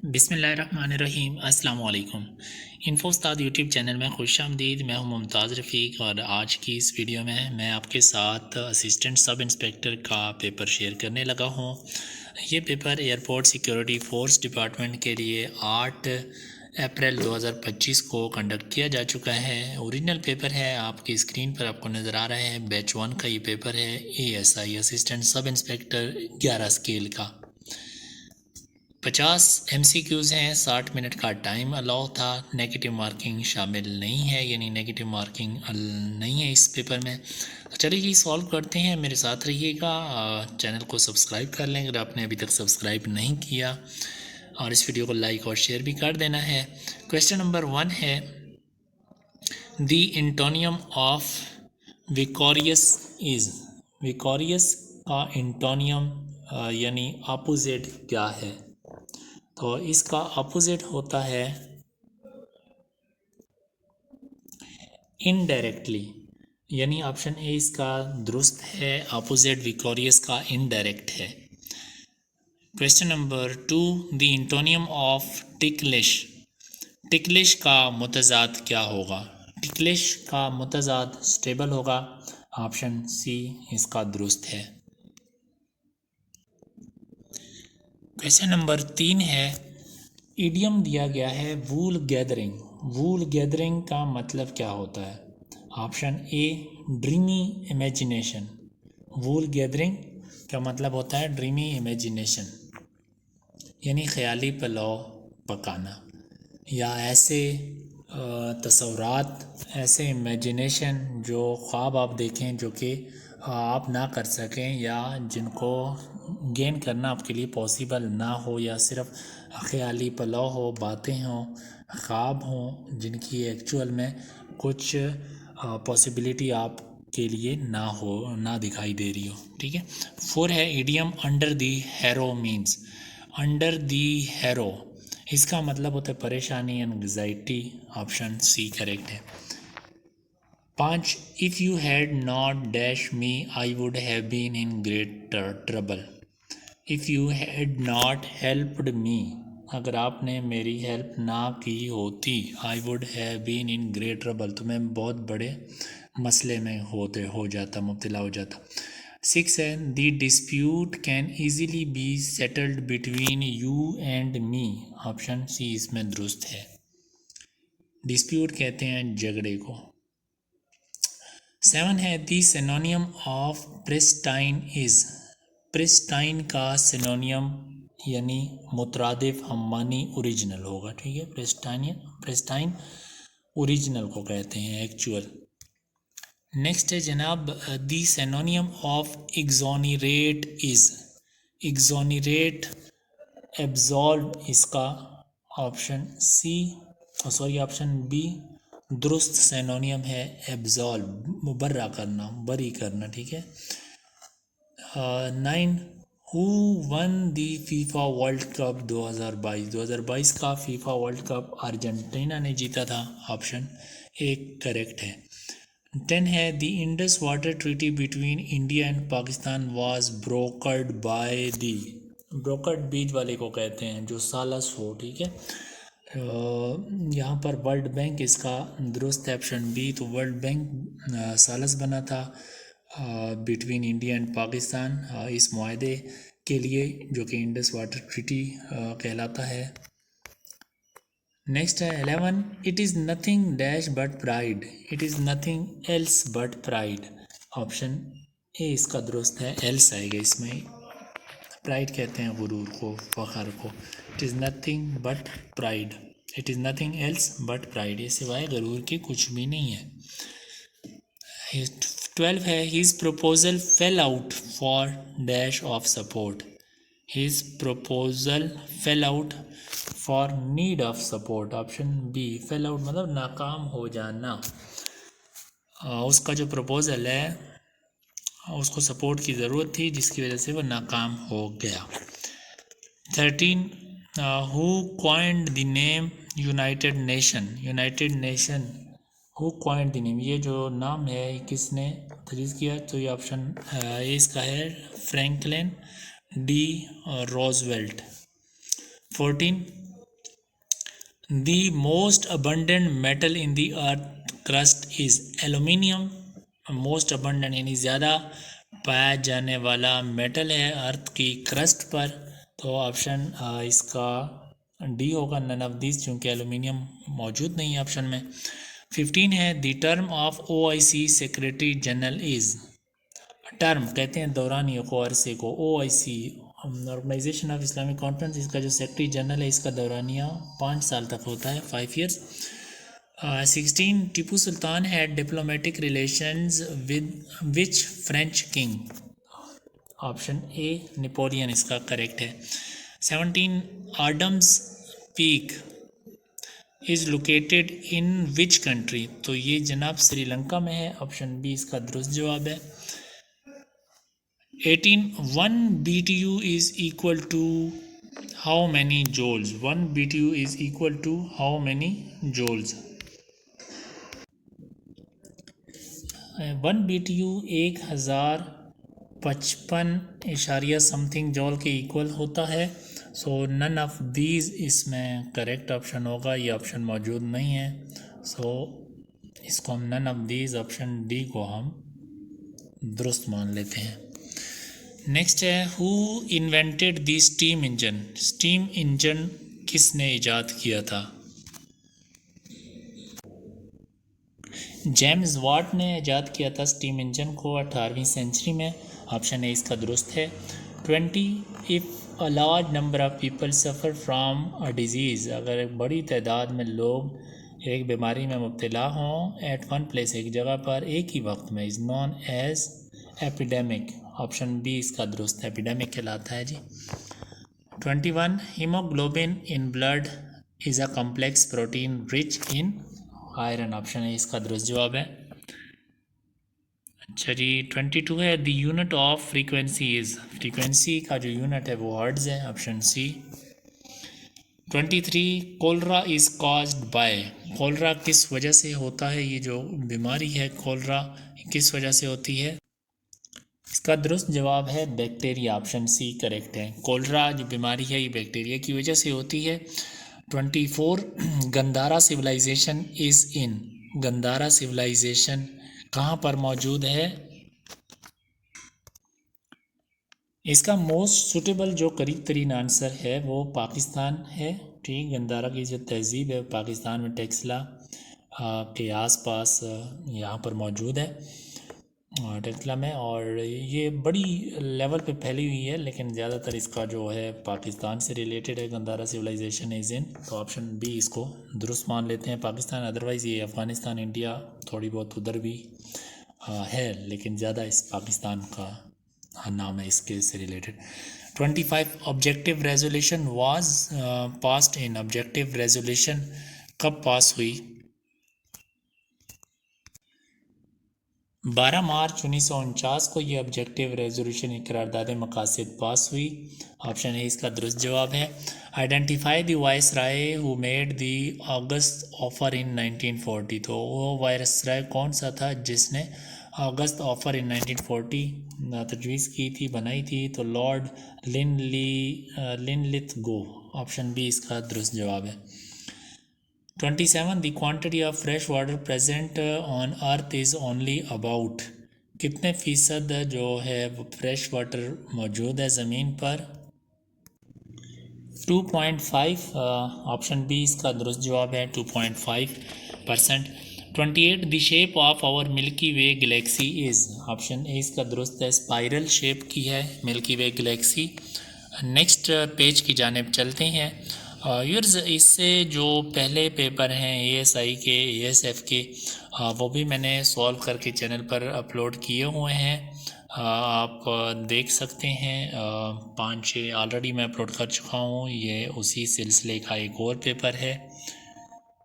बिस्मिल्लाहिर्रहमानिर्रहीम अस्सलाम वालेकुम। इन्फो उस्ताद यूट्यूब चैनल में खुश आमदीद। मैं हूं मुमताज़ रफ़ीक और आज की इस वीडियो में मैं आपके साथ असिस्टेंट सब इंस्पेक्टर का पेपर शेयर करने लगा हूं। ये paper airport security force department के लिए 8 अप्रैल 2025 को कंडक्ट किया जा चुका है। ओरिजिनल पेपर है, आपकी स्क्रीन पर आपको नज़र आ रहा है। बैच 1 का ये पेपर है, ASI assistant sub inspector 11 scale का। 50 MCQs हैं, 60 मिनट का टाइम अलाउ था। नेगेटिव मार्किंग शामिल नहीं है, यानी नेगेटिव मार्किंग नहीं है इस पेपर में। चलिए ये सॉल्व करते हैं, मेरे साथ रहिएगा। चैनल को सब्सक्राइब कर लें अगर आपने अभी तक सब्सक्राइब नहीं किया, और इस वीडियो को लाइक और शेयर भी कर देना है। क्वेश्चन नंबर 1 है, द इंटोनियम ऑफ विकोरियस इज़। विकोरियस का इंटोनियम यानी अपोजिट क्या है? तो इसका अपोजिट होता है इनडायरेक्टली, यानी ऑप्शन ए इसका दुरुस्त है। अपोजिट विकोरियस का इनडायरेक्ट है। Question number 2, the antonym of ticklish. Ticklish का मुतजाद क्या होगा? टिकलिश का मुतजाद स्टेबल होगा। ऑप्शन सी इसका दुरुस्त है। क्वेश्चन नंबर 3 है, इडियम दिया गया है वूल गैदरिंग। वूल गैदरिंग का मतलब क्या होता है? ऑप्शन ए ड्रीमी इमेजिनेशन। वूल गैदरिंग का मतलब होता है ड्रीमी इमेजिनेशन, यानी ख्याली पुलाव पकाना, या ऐसे तसव्वुरात, ऐसे इमेजिनेशन जो ख्वाब आप देखें जो कि आप ना कर सकें, या जिनको गेन करना आपके लिए पॉसिबल ना हो, या सिर्फ ख्याली पुलाव हो, बातें हों, ख्वाब हों जिनकी एक्चुअल में कुछ पॉसिबिलिटी आप के लिए ना हो, ना दिखाई दे रही हो। ठीक है। 4 है, idiom under the harrow means. Under the harrow इसका मतलब होता है परेशानी, एंग्जाइटी। ऑप्शन सी करेक्ट है। 5, if you had not dash me I would have been in great trouble. If you had not helped me, अगर आपने मेरी help ना की होती, I would have been in great trouble, तो मैं बहुत बड़े मसले में हो जाता, मुब्तला हो जाता। 6 है, the dispute can easily be settled between you and me. Option C इसमें दुरुस्त है। डिस्प्यूट कहते हैं झगड़े को। 7 है, the सिनोनियम of pristine is. Pristine का सिनोनियम यानी मुतरादिफ हम मानी ओरिजिनल होगा। ठीक है, प्रिस्टाइन ओरिजिनल को कहते हैं, एक्चुअल। नेक्स्ट है जनाब, the synonym of exonerate is. Exonerate absolve इसका option C, sorry option B दुरुस्त सिनोनियम है। एब्जॉल्व मुबर्रा करना, बरी करना। ठीक है। 9, who one the FIFA world cup 2022। 2022 का फीफा वर्ल्ड कप अर्जेंटीना ने जीता था। ऑप्शन ए करेक्ट है। 10 है, the Indus water treaty between India and Pakistan was brokered by the. Brokered बीच वाले को कहते हैं जो सालस हो। ठीक है। यहाँ पर वर्ल्ड बैंक इसका दुरुस्त है, ऑप्शन बी। तो वर्ल्ड बैंक सालस बना था बिटवीन इंडिया एंड पाकिस्तान इस मुआहदे के लिए, जो कि इंडस वाटर ट्रीटी कहलाता है। नेक्स्ट है 11, it is nothing dash but pride. It is nothing else but pride. Option A इसका दुरुस्त है, एल्स आएगा इसमें। प्राइड कहते हैं गुरूर को, फ़ख्र को। It is nothing but pride. It is nothing else but pride, ये सिवाय गरूर के कुछ भी नहीं है। 12 है, his proposal fell out for dash of support. His proposal fell out for need of support. Option B, fell out मतलब नाकाम हो जाना। उसका जो प्रपोजल है उसको सपोर्ट की ज़रूरत थी, जिसकी वजह से वो नाकाम हो गया। 13, who coined the name United nation. United nation who coined the name, ये जो नाम है किसने तजवीज़ किया? तो ये ऑप्शन ए इसका है, Franklin D Roosevelt. 14, The most abundant metal in the earth crust is aluminium. Most abundant यानी ज़्यादा पाया जाने वाला मेटल है अर्थ की क्रस्ट पर, तो ऑप्शन इसका डी होगा, नन ऑफ दिस, क्योंकि एलुमिनियम मौजूद नहीं है ऑप्शन में। 15 है the term of OIC secretary general is. Term कहते हैं दौरानियों को, अरसे को। OIC organisation of Islamic conference, इसका जो सेक्रेटरी जनरल है इसका दौरानिया 5 साल तक होता है, 5 years. 16 Tipu Sultan had diplomatic relations with which French king. Option A Napoleon इसका करेक्ट है। 17 Adam's peak is located in which country, तो ये जनाब श्रीलंका में है, ऑप्शन बी इसका दुरुस्त जवाब है। 18 1 BTU is equal to how many joules? 1 BTU is equal to how many joules? 1 BTU 1055 something joule के इक्वल होता है। सो नन ऑफ दीज इसमें करेक्ट ऑप्शन होगा, ये ऑप्शन मौजूद नहीं है। सो इसको हम none of these, option D को हम दुरुस्त मान लेते हैं। नेक्स्ट है who invented the steam engine. Steam engine किसने इजाद किया था? जेम्स वाट ने इजाद किया था स्टीम इंजन को 18वीं सेंचुरी में, ऑप्शन ए इसका दुरुस्त है। 20 if a large number of people suffer from a disease, अगर एक बड़ी तादाद में लोग एक बीमारी में मुब्तला हों एट वन प्लेस, एक जगह पर एक ही वक्त में, is known as epidemic, option B इसका दुरुस्त है, एपिडेमिक कहलाता है जी। 21 haemoglobin in blood is a complex protein rich in iron, option है इसका दुरुस्त जवाब है। अच्छा जी 22 है the unit of frequency is, frequency का जो यूनिट है वो हर्ट्ज़ है, option C. 23 cholera is caused by, cholera किस वजह से होता है, ये जो बीमारी है कोलरा किस वजह से होती है? इसका दुरुस्त जवाब है बैक्टीरिया, ऑप्शन सी करेक्ट है। कोलरा जो बीमारी है ये बैक्टीरिया की वजह से होती है। 24 Gandhara civilisation is in, Gandhara civilisation कहाँ पर मौजूद है? इसका मोस्ट सुटेबल जो करीब तरीन आंसर है वो पाकिस्तान है। ठीक, गंधारा की जो तहज़ीब है पाकिस्तान में टेक्सला के आसपास यहाँ पर मौजूद है, टेक्सला में, और ये बड़ी लेवल पे फैली हुई है, लेकिन ज़्यादातर इसका जो है पाकिस्तान से रिलेटेड है। गंधारा सिविलाइजेशन इज़ इन, तो ऑप्शन बी इसको दुरुस्त मान लेते हैं, पाकिस्तान। अदरवाइज़ ये अफ़गानिस्तान, इंडिया, थोड़ी बहुत उधर भी है, लेकिन ज़्यादा इस पाकिस्तान का नाम है इसके से related. 25 objective resolution was passed in, objective resolution कब पास हुई? 12 मार्च 1949 को ये ऑब्जेक्टिव रेजोल्यूशन की करारदाद मकासद पास हुई, ऑप्शन ए इसका दुरुस्त जवाब है। Identify the viceroy who made the August offer in 1940, तो वो वाइस राय कौन सा था जिसने अगस्त ऑफर इन 1940 तजवीज़ की थी, बनाई थी? तो लॉर्ड लिनलिथगो, ऑप्शन बी इसका दुरुस्त जवाब है। 27 the quantity of fresh water present on earth is only about, कितने फ़ीसद जो है वो फ्रेश वाटर मौजूद है ज़मीन पर? 2.5, ऑप्शन बी इसका दुरुस्त जवाब है, 2.5%। 28 the shape of our Milky Way galaxy is, option A इसका दुरुस्त है, स्पाइरल शेप की है Milky Way galaxy. Next page की जानिब चलते हैं। यूर्स इससे जो पहले पेपर हैं ASI के, ASF के, वो भी मैंने सॉल्व करके चैनल पर अपलोड किए हुए हैं, आप देख सकते हैं। 5-6 ऑलरेडी मैं अपलोड कर चुका हूँ, ये उसी सिलसिले का एक और पेपर है।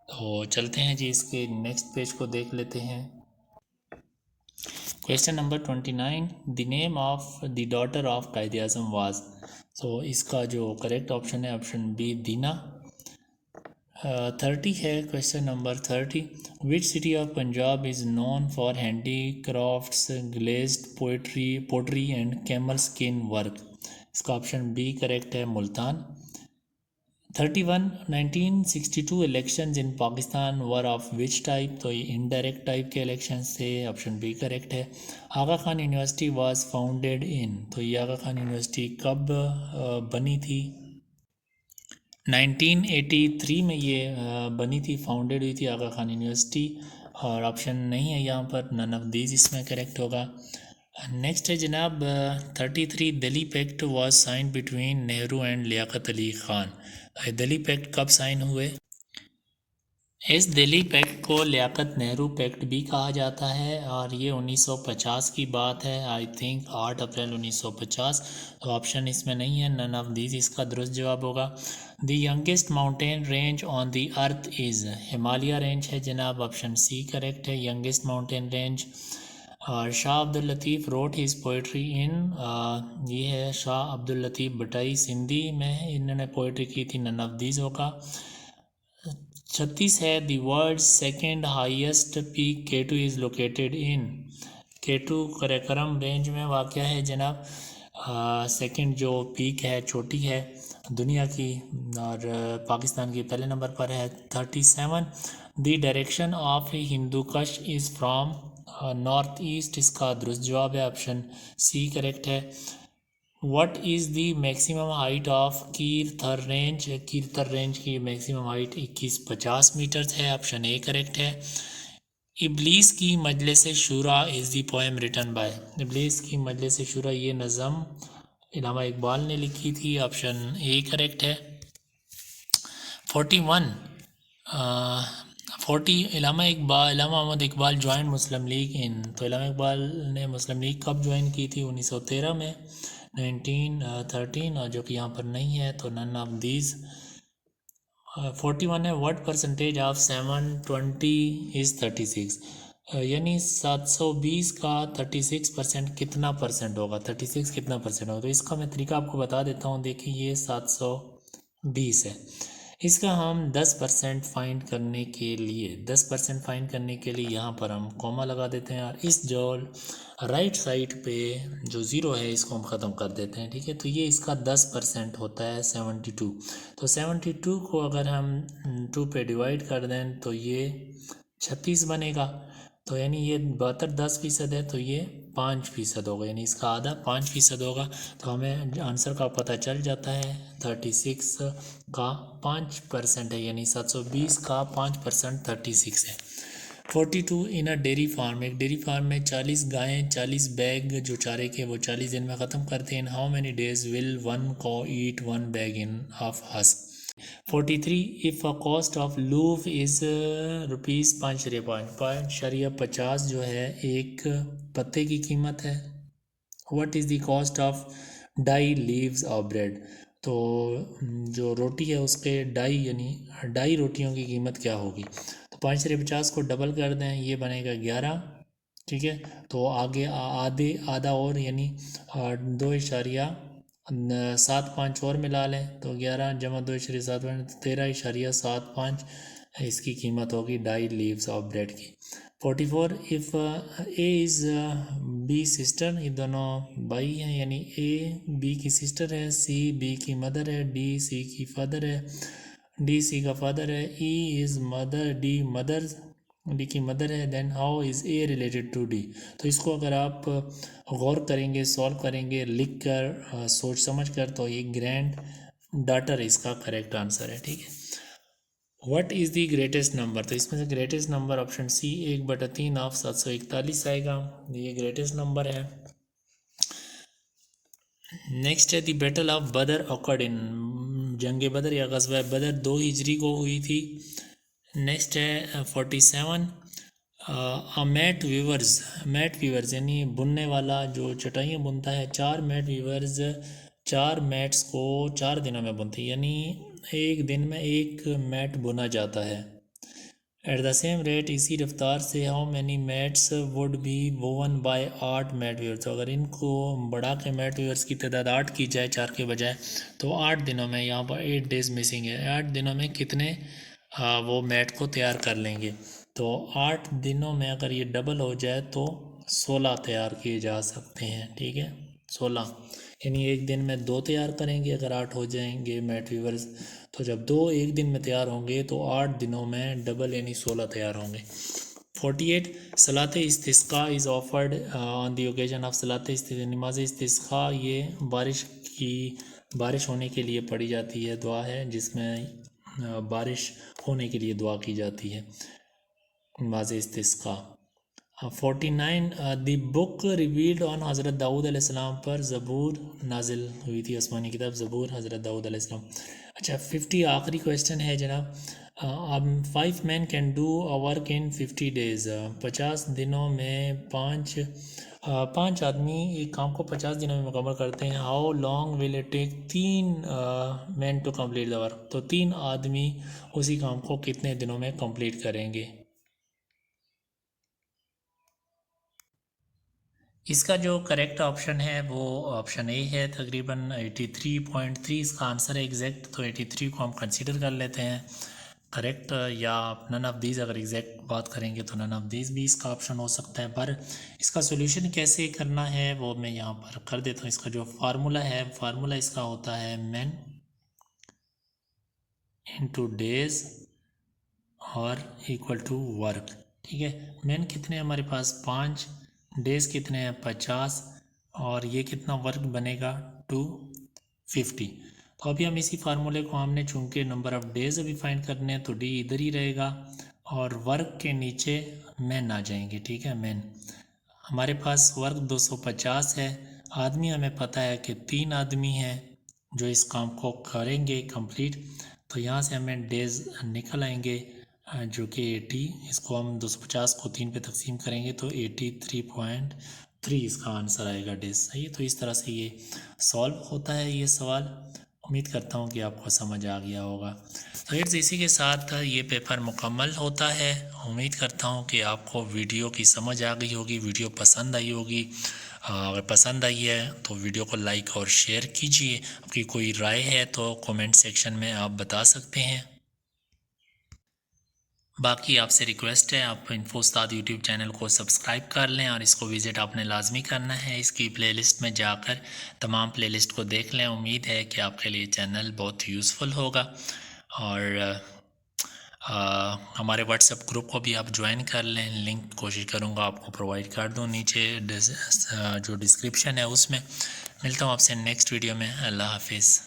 तो चलते हैं जी इसके नेक्स्ट पेज को देख लेते हैं। Question number 29 the name of the daughter of Quaid Azam was, तो इसका जो करेक्ट ऑप्शन है ऑप्शन बी दीना। 30 है question number 30 which city of Punjab is known for handicrafts glazed pottery and camel skin work, इसका ऑप्शन बी करेक्ट है Multan. 31 1962 elections in Pakistan were of which type, तो ये indirect type के elections थे, option B correct है। Aga Khan university was founded in, तो ये आगा Khan university कब बनी थी? 1983 में ये बनी थी, फाउंडेड हुई थी आगा खान यूनिवर्सिटी, और ऑप्शन नहीं है यहाँ पर, नन ऑफ दीज इसमें करेक्ट होगा। नेक्स्ट है जनाब 33 Delhi pact was sign between Nehru and Liaquat Ali Khan, Delhi pact कब साइन हुए? इस दिल्ली पैक्ट को लियाकत नेहरू पैक्ट भी कहा जाता है, और ये 1950 की बात है, आई थिंक 8 अप्रैल 1950, तो ऑप्शन इसमें नहीं है, नन ऑफ दीज इसका दुरुस्त जवाब होगा। The youngest mountain range on the earth is, Himalaya range है जनाब, ऑप्शन सी करेक्ट है, यंगेस्ट माउंटेन रेंज। और Shah Abdul Latif road his poetry इन, ये है शाह अब्दुल लतीफ़ भटाई, सिंधी में इन्होंने पोइट्री की थी, नन ऑफ दीज होगा। 36 है the world second highest peak K two is located in, K two Karakoram range में वाक़या है जनाब, सेकेंड जो पीक है, चोटी है दुनिया की, और पाकिस्तान की पहले नंबर पर है। 37 द डायरेक्शन ऑफ हिंदू कश इज़ फ्रॉम नॉर्थ ईस्ट, इसका दुरुस्त जवाब है, ऑप्शन सी करेक्ट है। What is the maximum height of Kirthar range, Kirthar range की मैक्सिमम हाइट 2150 मीटर है, ऑप्शन ए करेक्ट है। इब्लीस की मजलिस शुरा is the poem written by, इब्लीस की मजलिस शुरा ये नज़म इलामा इकबाल ने लिखी थी, ऑप्शन ए करेक्ट है। 41 इलामा मोहम्मद इकबाल ज्वाइन मुस्लिम लीग इन, तो इलामा इकबाल ने मुस्लिम लीग कब ज्वाइन की थी? 1913 में, 1913, और जो कि यहाँ पर नहीं है, तो नन ऑफ दीज। 41 है व्हाट परसेंटेज ऑफ 720 इज़ 36, यानी 720 का 36% कितना परसेंट होगा, 36 कितना परसेंट होगा, तो इसका मैं तरीका आपको बता देता हूँ। देखिए ये 720 है, इसका हम 10% फाइंड करने के लिए 10% फाइंड करने के लिए यहाँ पर हम कॉमा लगा देते हैं, और इस जो राइट साइड पे जो ज़ीरो है इसको हम ख़त्म कर देते हैं, ठीक है। तो ये इसका 10% होता है 72, तो 72 को अगर हम 2 पे डिवाइड कर दें तो ये 36 बनेगा, तो यानी ये 72 10% है, तो ये 5% होगा, यानी इसका आधा 5% होगा, तो हमें आंसर का पता चल जाता है 36 का 5% है, यानी 720 का 5% 36 है। 42 इन अ डेयरी फार्म, एक डेयरी फार्म में 40 गायें 40 बैग जो चारे के वो 40 दिन में ख़त्म करते हैं। How many days will one cow eat 1 bag in of husk. 43 if a cost of loaf is rupees 5.50 जो है एक पत्ते की कीमत है। What is the cost of die leaves of bread, तो जो रोटी है उसके डाई यानी डाई रोटियों की कीमत क्या होगी, तो 5.50 को डबल कर दें, ये बनेगा 11, ठीक है। तो आगे आधा और यानी 2.75 और मिला लें, तो 11 जमा 2.75 13.75 इसकी कीमत होगी डाई लीव्स ऑफ ब्रेड की। 44 if A is B sister, ये दोनों भाई हैं, यानी ए बी की सिस्टर है, सी बी की मदर है, डी सी की फादर है, डी सी का फादर है, ई इज़ मदर डी की मदर है, then how is A related to D, तो इसको अगर आप गौर करेंगे, सॉल्व करेंगे, लिख कर सोच समझ कर, तो ये ग्रैंड डॉटर इसका करेक्ट आंसर है, ठीक है। What is the greatest number, तो इसमें से greatest number option C 1/3 of 741 आएगा, ये ग्रेटेस्ट नंबर है। नेक्स्ट है the battle of Badr occurred in, जंग बदर या ग़ज़वा बदर 2 हिजरी को हुई थी। नेक्स्ट है 47 मैट वीवर्स यानी बुनने वाला जो चटाइयाँ बुनता है, 4 मैट वीवर्स 4 मैट्स को 4 दिनों में बुनते हैं, यानी एक दिन में एक मैट बुना जाता है। एट द सेम रेट, इसी रफ्तार से how many mats would be woven by 8 mat weavers, तो अगर इनको बढ़ा के मैट वीवर्स की तादाद 8 की जाए 4 के बजाय, तो 8 दिनों में, यहाँ पर 8 डेज मिसिंग है, 8 दिनों में कितने वो मैट को तैयार कर लेंगे, तो 8 दिनों में अगर ये डबल हो जाए तो 16 तैयार किए जा सकते हैं, ठीक है, 16, यानी एक दिन में 2 तैयार करेंगे अगर 8 हो जाएंगे मैट वीवर्स, तो जब 2 एक दिन में तैयार होंगे तो 8 दिनों में डबल यानी 16 तैयार होंगे। 48 सलात इस्तिस्का is offered on the occasion of सलात इस्तिस्का। नमाज इस्तिस्का ये बारिश होने के लिए पढ़ी जाती है, दुआ है जिसमें बारिश होने के लिए दुआ की जाती है, नमाज इस्तिस्का। 49 द बुक रिवील्ड ऑन हज़रत दाऊद अलैहिस्सलाम पर ज़बूर नाजिल हुई थी, आसमानी किताब ज़बूर हज़रत दाऊद अलैहिस्सलाम। अच्छा 50 आखिरी क्वेश्चन है जनाब। 5 men can do a work in 50 days। 50 दिनों में पाँच आदमी एक काम को 50 दिनों में मुकम्मल करते हैं। How long will it take 3 men to complete the work. तो 3 आदमी उसी काम को कितने दिनों में कंप्लीट करेंगे। इसका जो करेक्ट ऑप्शन है वो ऑप्शन ए है, तकरीबन 83.3 इसका आंसर है एग्जैक्ट। तो 83 को हम कंसीडर कर लेते हैं करेक्ट, या नन ऑफ दीज अगर एग्जैक्ट बात करेंगे तो नन ऑफ दीज भी इसका ऑप्शन हो सकता है। पर इसका सोल्यूशन कैसे करना है वो मैं यहाँ पर कर देता हूँ। इसका जो फार्मूला है, फार्मूला इसका होता है men into days और इक्वल टू वर्क। ठीक है, men कितने हमारे पास 5, डेज कितने हैं 50, और ये कितना वर्क बनेगा 250। तो अभी हम इसी फार्मूले को हमने चूँकि नंबर ऑफ़ डेज अभी फाइंड करने हैं तो डी इधर ही रहेगा और वर्क के नीचे मैन आ जाएंगे। ठीक है, मैन हमारे पास वर्क 250 है, आदमी हमें पता है कि 3 आदमी हैं जो इस काम को करेंगे कंप्लीट। तो यहाँ से हमें डेज निकल आएंगे जो कि 80, इसको हम 250 को 3 पे तकसीम करेंगे तो 83.3 इसका आंसर आएगा डेज। सही है, तो इस तरह से ये सॉल्व होता है ये सवाल। उम्मीद करता हूँ कि आपको समझ आ गया होगा। तो इसी के साथ ये पेपर मुकम्मल होता है। उम्मीद करता हूँ कि आपको वीडियो की समझ आ गई होगी, वीडियो पसंद आई होगी। अगर पसंद आई है तो वीडियो को लाइक और शेयर कीजिए। आपकी कोई राय है तो कमेंट सेक्शन में आप बता सकते हैं। बाकी आपसे रिक्वेस्ट है आप इन्फो उस्ताद यूट्यूब चैनल को सब्सक्राइब कर लें और इसको विज़िट आपने लाजमी करना है। इसकी प्लेलिस्ट में जाकर तमाम प्लेलिस्ट को देख लें। उम्मीद है कि आपके लिए चैनल बहुत यूज़फुल होगा। और हमारे व्हाट्सएप ग्रुप को भी आप ज्वाइन कर लें, लिंक कोशिश करूँगा आपको प्रोवाइड कर दूँ नीचे जो डिस्क्रिप्शन है उसमें। मिलता हूँ आपसे नेक्स्ट वीडियो में। अल्लाह हाफिज़।